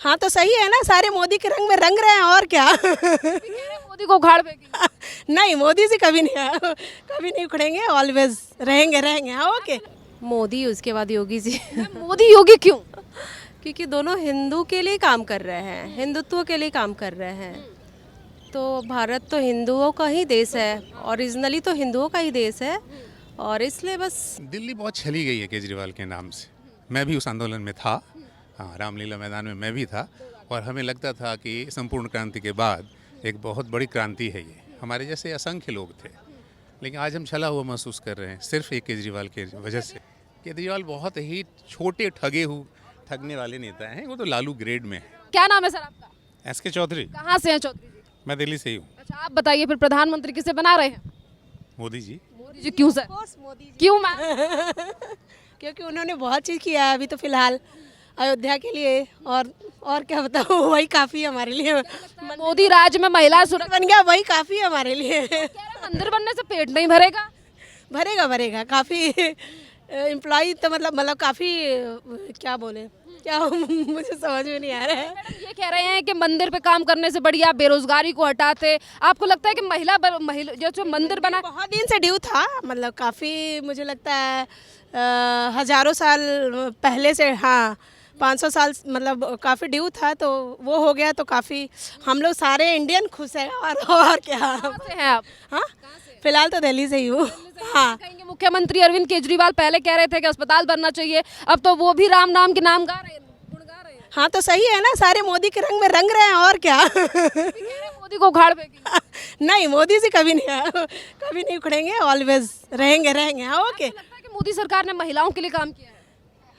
हाँ तो सही है ना, सारे मोदी के रंग में रंग रहे हैं और क्या। मोदी को उखाड़ फेंकेंगे। नहीं, मोदी जी कभी नहीं कभी नहीं उखड़ेंगे, ऑलवेज रहेंगे रहेंगे। हाँ ओके। मोदी उसके बाद योगी जी। मोदी योगी क्यों? क्योंकि दोनों हिंदू के लिए काम कर रहे हैं, हिंदुत्व के लिए काम कर रहे हैं। तो भारत तो हिंदुओं का ही देश है, ओरिजिनली तो हिंदुओं का ही देश है, और इसलिए बस दिल्ली बहुत छली गई है केजरीवाल के नाम से। मैं भी उस आंदोलन में था, हाँ, रामलीला मैदान में मैं भी था, और हमें लगता था कि संपूर्ण क्रांति के बाद एक बहुत बड़ी क्रांति है ये। हमारे जैसे असंख्य लोग थे, लेकिन आज हम छला हुआ महसूस कर रहे हैं सिर्फ एक केजरीवाल की वजह से। केजरीवाल बहुत ही छोटे ठगने वाले नेता हैं, वो तो लालू ग्रेड में है। क्या नाम है सर आपका? एस.के. चौधरी। कहाँ से हैं चौधरी जी? मैं दिल्ली से ही हूँ। अच्छा, आप बताइए फिर प्रधानमंत्री किसे बना रहे हैं? मोदी जी। मोदी जी क्यों सर? मोदी जी, क्यों मैम? क्योंकि उन्होंने बहुत चीज़ किया है अभी तो फिलहाल अयोध्या के लिए, और क्या बताऊँ, वही काफ़ी है हमारे लिए। मोदी राज में महिला सुरक्षा बन गया, वही काफ़ी है हमारे लिए। मंदिर बनने से पेट नहीं भरेगा। भरेगा भरेगा, काफ़ी एम्प्लॉय तो मतलब काफ़ी, क्या बोले क्या, मुझे समझ में नहीं आ रहा है। मैडम ये कह रहे हैं कि मंदिर पे काम करने से बढ़िया बेरोजगारी को हटाते। आपको लगता है कि महिला जो मंदिर बना बहुत दिन से ड्यू था, मतलब काफ़ी मुझे लगता है हज़ारों साल पहले से, हाँ 500 साल, मतलब काफ़ी ड्यू था, तो वो हो गया तो काफ़ी हम लोग सारे इंडियन खुश हैं। और क्या। से हैं आप? हाँ, फिलहाल तो दिल्ली से ही हूँ। हाँ, कहेंगे मुख्यमंत्री अरविंद केजरीवाल पहले कह रहे थे कि अस्पताल बनना चाहिए, अब तो वो भी राम नाम के नाम गा रहे हैं, गुण गा रहे हैं। हाँ तो सही है ना, सारे मोदी के रंग में रंग रहे हैं और क्या। कह रहे हैं मोदी को उखाड़ फेंकेंगे। नहीं, मोदी जी कभी नहीं उखड़ेंगे, ऑलवेज रहेंगे रहेंगे। हाँ ओके। लगता है कि मोदी सरकार ने महिलाओं के लिए काम किया है।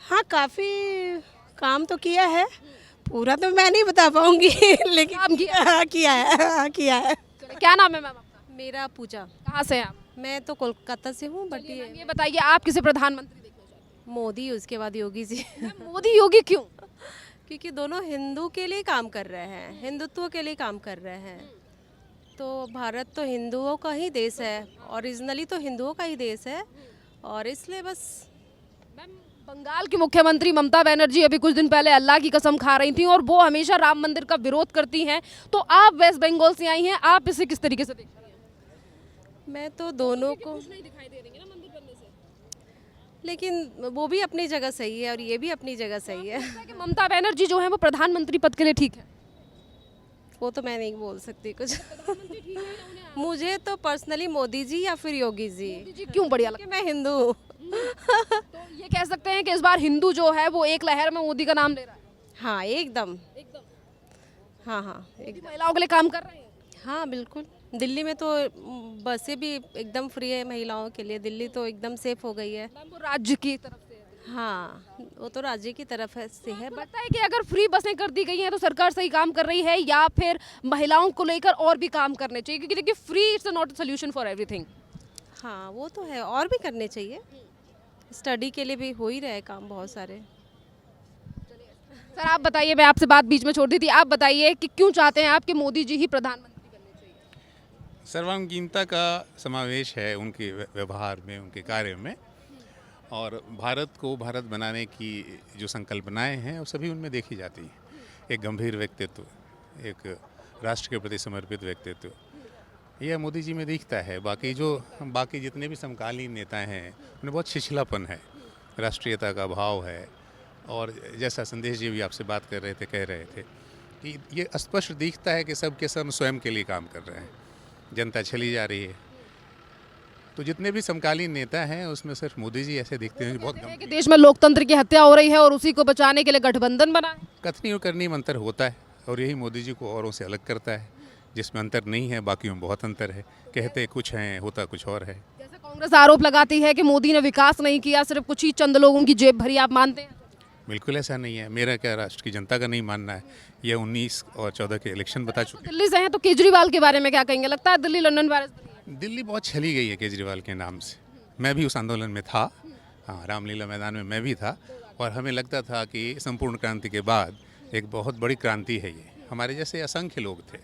हाँ, काफ़ी काम तो किया है, पूरा तो मैं नहीं बता पाऊंगी, लेकिन काम किया। हाँ, किया है, हाँ, किया है। चलिए, क्या नाम है मैम आपका? मेरा पूजा। कहाँ से हैं आप? मैं तो कोलकाता से हूँ, बट मैम, ये बताइए आप किसे प्रधानमंत्री देखना चाहते मोदी उसके बाद योगी जी। हैं? मैम, मोदी योगी क्यों? क्योंकि दोनों हिंदू के लिए काम कर रहे हैं, हिंदुत्व के लिए काम कर रहे हैं। तो भारत तो हिंदुओं का ही देश है, ओरिजिनली तो हिंदुओं का ही देश है, और इसलिए बस मैम, बंगाल की मुख्यमंत्री ममता बनर्जी अभी कुछ दिन पहले अल्लाह की कसम खा रही थी और वो हमेशा राम मंदिर का विरोध करती हैं। तो आप वेस्ट बंगाल से आई हैं, आप इसे किस तरीके से देखती हैं? मैं तो दोनों को, नहीं दिखाई दे रही है ना मंदिर बनने से। लेकिन वो भी अपनी जगह सही है और ये भी अपनी जगह सही है। लगता है कि ममता बनर्जी जो है वो प्रधानमंत्री पद के लिए ठीक है। वो तो मैं नहीं बोल सकती कुछ। मुझे तो पर्सनली मोदी जी या फिर योगी जी, मोदी जी क्यों बढ़िया लगता कि मैं हिंदू हूँ। है? तो ये कह सकते हैं कि इस बार हिंदू जो है वो एक लहर में मोदी का नाम ले रहा है। हाँ एकदम, एकदम हाँ हाँ मोदी एकदम, महिलाओं के लिए काम कर रहे हैं। हाँ बिल्कुल। दिल्ली में तो बसें भी एकदम फ्री है महिलाओं के लिए, दिल्ली तो एकदम सेफ हो गई है। मैम, वो राज्य की तरफ से है। हाँ, वो तो राज्य की तरफ से है, आपको बट लगता है कि अगर फ्री बसें कर दी गई हैं तो सरकार सही काम कर रही है, या फिर महिलाओं को लेकर और भी काम करने चाहिए? क्योंकि देखिए free it's not solution for everything. हाँ वो तो है, और भी करने चाहिए। स्टडी के लिए भी हो ही रहे काम बहुत सारे। सर आप बताइए, मैं आपसे बात बीच में छोड़ दी थी, आप बताइए कि क्यों चाहते हैं आप कि मोदी जी ही प्रधानमंत्री बनने चाहिए? सर्वांगीणता का समावेश है उनके व्यवहार में, उनके कार्य में, और भारत को भारत बनाने की जो संकल्पनाएं हैं वो सभी उनमें देखी जाती हैं। एक गंभीर व्यक्तित्व, एक राष्ट्र के प्रति समर्पित व्यक्तित्व, यह मोदी जी में दिखता है। बाकी जितने भी समकालीन नेता हैं उनमें बहुत छिछलापन है, राष्ट्रीयता का भाव है, और जैसा संदेश जी भी आपसे बात कर रहे थे, कह रहे थे कि ये स्पष्ट दिखता है कि सब के सब स्वयं के लिए काम कर रहे हैं, जनता चली जा रही है। तो जितने भी समकालीन नेता हैं उसमें सिर्फ मोदी जी ऐसे दिखते हैं, बहुत कि देश में लोकतंत्र की हत्या हो रही है और उसी को बचाने के लिए गठबंधन बना है। कथनी और करनी में अंतर होता है, और यही मोदी जी को औरों से अलग करता है। जिसमें अंतर नहीं है बाकियों में बहुत अंतर है। कहते कुछ हैं, होता कुछ और है। जैसे कांग्रेस आरोप लगाती है कि मोदी ने विकास नहीं किया, सिर्फ कुछ ही चंद लोगों की जेब भरी, आप मानते हैं? बिल्कुल ऐसा नहीं है। मेरा क्या राष्ट्र की जनता का नहीं मानना है, यह 19 और 14 के इलेक्शन बता चुके दिल्ली से हैं तो केजरीवाल के बारे में क्या कहेंगे? लगता है दिल्ली लंदन वायरस बनी है। हैं। दिल्ली बहुत छली गई है केजरीवाल के नाम से। मैं भी उस आंदोलन में था, हाँ, रामलीला मैदान में मैं भी था, और हमें लगता था कि संपूर्ण क्रांति के बाद एक बहुत बड़ी क्रांति है ये। हमारे जैसे असंख्य लोग थे,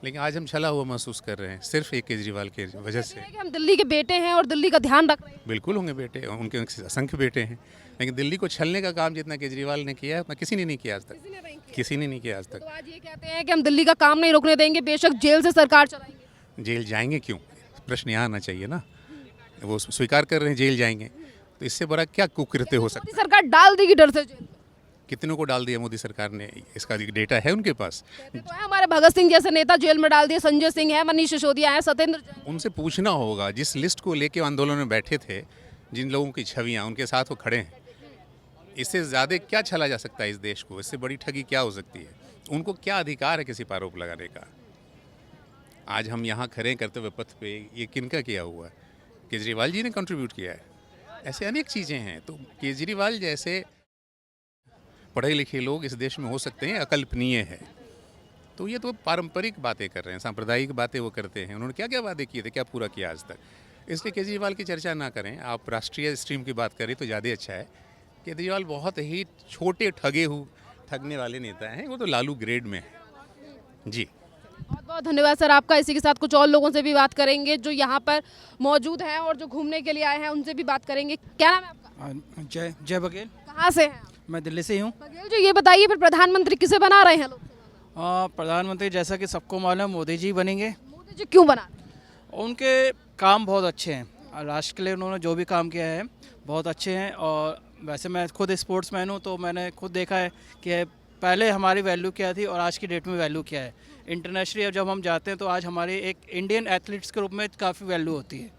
लेकिन आज हम छला हुआ महसूस कर रहे हैं सिर्फ एक केजरीवाल की वजह से। है कि हम दिल्ली के बेटे हैं और दिल्ली का ध्यान रख रहे हैं। बिल्कुल होंगे बेटे, उनके असंख्य बेटे हैं, लेकिन दिल्ली को छलने का काम जितना केजरीवाल ने किया है उतना किसी ने नहीं किया आज तक, किसी ने नहीं किया आज तो तक। आज ये कहते हैं कि हम दिल्ली का काम नहीं रुकने देंगे, बेशक जेल से सरकार चलाएंगे। जेल जाएंगे क्यों, प्रश्न यहाँ आना चाहिए ना। वो स्वीकार कर रहे हैं जेल जाएंगे, तो इससे बड़ा क्या कुकृत्य हो सकता मोदी सरकार डाल देगी डर से जेल में। है? कितनों को डाल दिया मोदी सरकार ने, इसका डेटा है उनके पास। कहते तो है हमारे भगत सिंह जैसे नेता जेल में डाल दिए, संजय सिंह है, मनीष सिसोदिया है, सत्येंद्र जैन। उनसे पूछना होगा, जिस लिस्ट को लेके आंदोलन में बैठे थे, जिन लोगों की छवियां उनके साथ वो खड़े हैं, इससे ज़्यादा क्या छला जा सकता है इस देश को? इससे बड़ी ठगी क्या हो सकती है? उनको क्या अधिकार है किसी पर आरोप लगाने का? आज हम यहाँ खड़े करते हुए पथ पे, ये किनका किया हुआ है? केजरीवाल जी ने कंट्रीब्यूट किया है। ऐसे अनेक चीज़ें हैं। तो केजरीवाल जैसे पढ़े लिखे लोग इस देश में हो सकते हैं, अकल्पनीय है। तो ये तो पारंपरिक बातें कर रहे हैं, सांप्रदायिक बातें वो करते हैं। उन्होंने क्या क्या वादे किए थे, क्या पूरा किया आज तक? इसलिए केजरीवाल की चर्चा ना करें, आप राष्ट्रीय स्ट्रीम की बात करें तो ज़्यादा अच्छा है। केजरीवाल बहुत ही छोटे ठगने वाले नेता हैं, वो तो लालू ग्रेड में है जी। बहुत बहुत धन्यवाद सर आपका। इसी के साथ कुछ और लोगों से भी बात करेंगे जो यहाँ पर मौजूद हैं और जो घूमने के लिए आए हैं, उनसे भी बात करेंगे। क्या नाम है आपका? जय बघेल। कहाँ से हैं? मैं दिल्ली से ही हूँ। बघेल जी ये बताइए फिर प्रधानमंत्री किसे बना रहे हैं लोग? प्रधानमंत्री जैसा कि सबको मालूम है मोदी जी बनेंगे। मोदी जी क्यों बना रहे हैं? उनके काम बहुत अच्छे हैं, राष्ट्र के लिए उन्होंने जो भी काम किया है बहुत अच्छे हैं। और वैसे मैं खुद स्पोर्ट्समैन हूँ, तो मैंने खुद देखा है कि पहले हमारी वैल्यू क्या थी और आज की डेट में वैल्यू क्या है। इंटरनेशनली जब हम जाते हैं तो आज हमारी एक इंडियन एथलीट्स के रूप में काफ़ी वैल्यू होती है।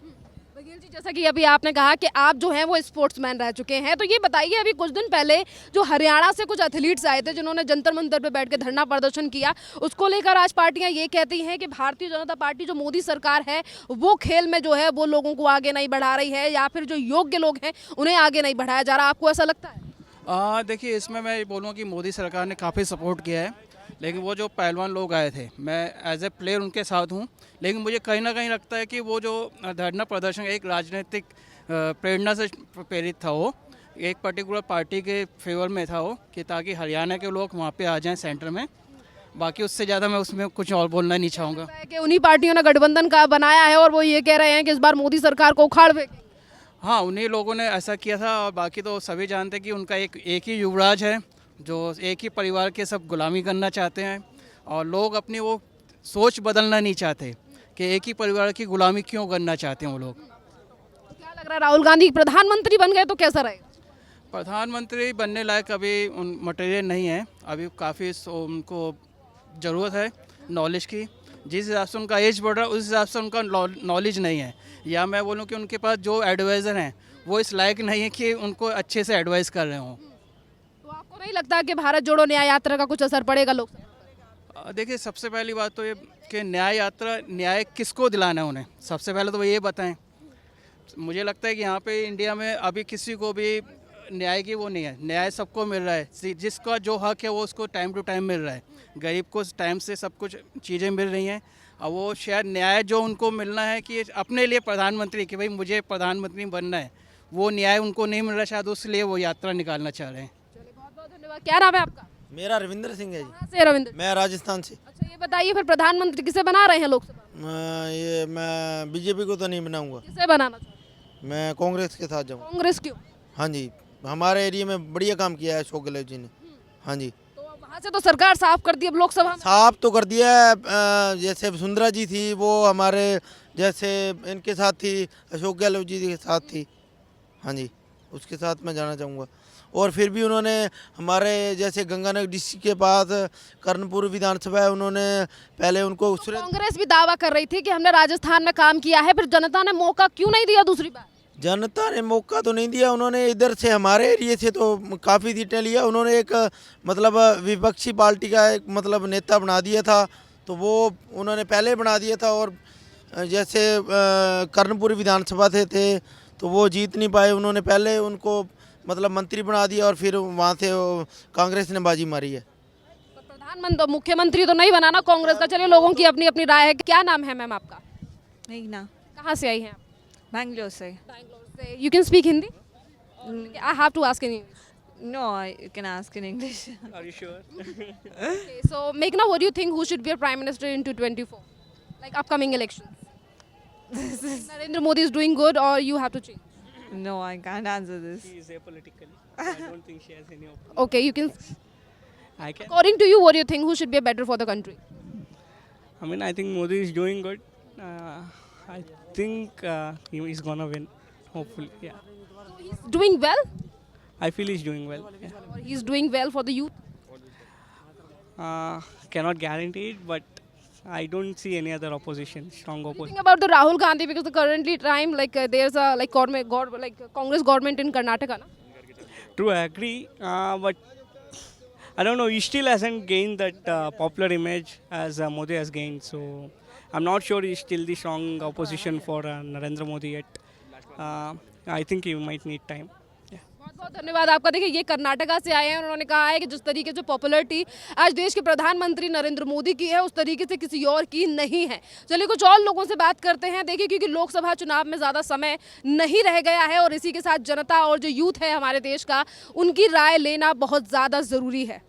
बघेल जी जैसा कि अभी आपने कहा कि आप जो हैं वो स्पोर्ट्समैन रह चुके हैं, तो ये बताइए अभी कुछ दिन पहले जो हरियाणा से कुछ एथलीट्स आए थे जिन्होंने जंतर मंतर पे बैठ के धरना प्रदर्शन किया, उसको लेकर आज पार्टियां ये कहती हैं कि भारतीय जनता पार्टी जो मोदी सरकार है वो खेल में जो है वो लोगों को आगे नहीं बढ़ा रही है, या फिर जो योग्य लोग हैं उन्हें आगे नहीं बढ़ाया जा रहा। आपको ऐसा लगता है? देखिए, इसमें मैं बोलूँगा कि मोदी सरकार ने काफ़ी सपोर्ट किया है, लेकिन वो जो पहलवान लोग आए थे, मैं एज ए प्लेयर उनके साथ हूँ, लेकिन मुझे कहीं ना कहीं लगता है कि वो जो धरना प्रदर्शन एक राजनीतिक प्रेरणा से प्रेरित था। वो एक पर्टिकुलर पार्टी के फेवर में था वो, कि ताकि हरियाणा के लोग वहाँ पे आ जाएं सेंटर में। बाकी उससे ज़्यादा मैं उसमें कुछ और बोलना नहीं चाहूँगा। कि उन्हीं पार्टियों ने गठबंधन का बनाया है और वो ये कह रहे हैं कि इस बार मोदी सरकार को उखाड़ फेंकेंगे। हाँ, उन्हीं लोगों ने ऐसा किया था, और बाकी तो सभी जानते हैं कि उनका एक ही युवराज है जो एक ही परिवार के सब गुलामी करना चाहते हैं, और लोग अपनी वो सोच बदलना नहीं चाहते कि एक ही परिवार की गुलामी क्यों करना चाहते हैं वो लोग। तो क्या लग रहा है राहुल गांधी प्रधानमंत्री बन गए तो कैसा रहेगा? प्रधानमंत्री बनने लायक अभी मटेरियल नहीं है, अभी काफ़ी उनको ज़रूरत है नॉलेज की। जिस हिसाब से उनका एज बढ़ रहा है उस हिसाब से उनका नॉलेज नहीं है, या मैं बोलूँ कि उनके पास जो एडवाइज़र हैं वो इस लायक नहीं है कि उनको अच्छे से एडवाइस कर रहे हों। तो आपको नहीं लगता कि भारत जोड़ो न्याय यात्रा का कुछ असर पड़ेगा लोग? देखिए, सबसे पहली बात तो ये कि न्याय यात्रा, न्याय किसको दिलाना है उन्हें, सबसे पहले तो वो ये बताएं। मुझे लगता है कि यहाँ पे इंडिया में अभी किसी को भी न्याय की वो नहीं है, न्याय सबको मिल रहा है, जिसका जो हक है वो उसको टाइम टू टाइम मिल रहा है, गरीब को टाइम से सब कुछ चीज़ें मिल रही हैं। और वो शायद न्याय जो उनको मिलना है कि अपने लिए प्रधानमंत्री, कि भाई मुझे प्रधानमंत्री बनना है, वो न्याय उनको नहीं मिल रहा, शायद उसलिए वो यात्रा निकालना चाह रहे हैं। चलिए, बहुत बहुत धन्यवाद। क्या नाम है आपका? मेरा रविंद्र सिंह है जी। कहाँ से रविंद्र? मैं राजस्थान से। अच्छा ये बताइए फिर प्रधानमंत्री किसे बना रहे हैं लोकसभा? मैं बीजेपी को तो नहीं बनाऊंगा, किसे बनाना चाहते हैं? मैं कांग्रेस के साथ जाऊंगा। कांग्रेस क्यों? हाँ जी, हमारे एरिया में बढ़िया काम किया है अशोक गहलोत जी ने। हाँ जी, तो वहाँ से तो सरकार साफ कर दी, अब लोकसभा में साफ तो कर दिया है। जैसे वसुंधरा जी थी वो हमारे जैसे इनके साथ थी, अशोक गहलोत जी के साथ थी। हाँ जी, उसके साथ मैं जाना चाहूँगा। और फिर भी उन्होंने हमारे जैसे गंगानगर डिस्ट्रिक्ट के पास कर्णपुर विधानसभा है, उन्होंने पहले उनको कांग्रेस भी दावा कर रही थी कि हमने राजस्थान में काम किया है, फिर जनता ने मौका क्यों नहीं दिया दूसरी बार? जनता ने मौका तो नहीं दिया, उन्होंने इधर से हमारे एरिया से तो काफ़ी सीटें लिया। उन्होंने एक मतलब विपक्षी पार्टी का एक मतलब नेता बना दिया था, तो वो उन्होंने पहले बना दिया था। और जैसे कर्णपुर विधानसभा थे तो वो जीत नहीं पाए, उन्होंने पहले उनको मतलब मंत्री बना दिया और फिर वहाँ से कांग्रेस ने बाजी मारी है। तो प्रधानमंत्री मुख्यमंत्री तो नहीं बनाना कांग्रेस का। चलिए, लोगों की अपनी अपनी राय है। क्या नाम है मैम आपका? मेघना, कहाँ से आई हैं आप? बैंगलोर से। बैंगलोर से। You can speak Hindi? I have to ask in English. No, you can ask in English. Are you sure? Okay, so Meghna, what do you think who should be a prime minister in 2024? Like upcoming elections. Narendra Modi is doing good or you have to change? No, I can't answer this. She is apolitical. I don't think she has any opinion. Okay, you can. I can. According to you, what do you think who should be better for the country? I mean, I think Modi is doing good. I think he is gonna win. Hopefully, yeah. He's doing well I feel he's doing well. Yeah. or he's doing well for the youth? Cannot guarantee it, but I don't see any other opposition, strong opposition. Think about the Rahul Gandhi because the currently time like there's a like Congress government in Karnataka, na? True, I agree. But I don't know. He still hasn't gained that popular image as Modi has gained. So I'm not sure he's still the strong opposition for Narendra Modi yet. I think he might need time. बहुत बहुत धन्यवाद आपका। देखिए ये कर्नाटका से आए हैं, उन्होंने कहा है कि जिस तरीके से पॉपुलैरिटी आज देश के प्रधानमंत्री नरेंद्र मोदी की है उस तरीके से किसी और की नहीं है। चलिए कुछ और लोगों से बात करते हैं। देखिए क्योंकि लोकसभा चुनाव में ज़्यादा समय नहीं रह गया है और इसी के साथ जनता और जो यूथ है हमारे देश का उनकी राय लेना बहुत ज़्यादा ज़रूरी है।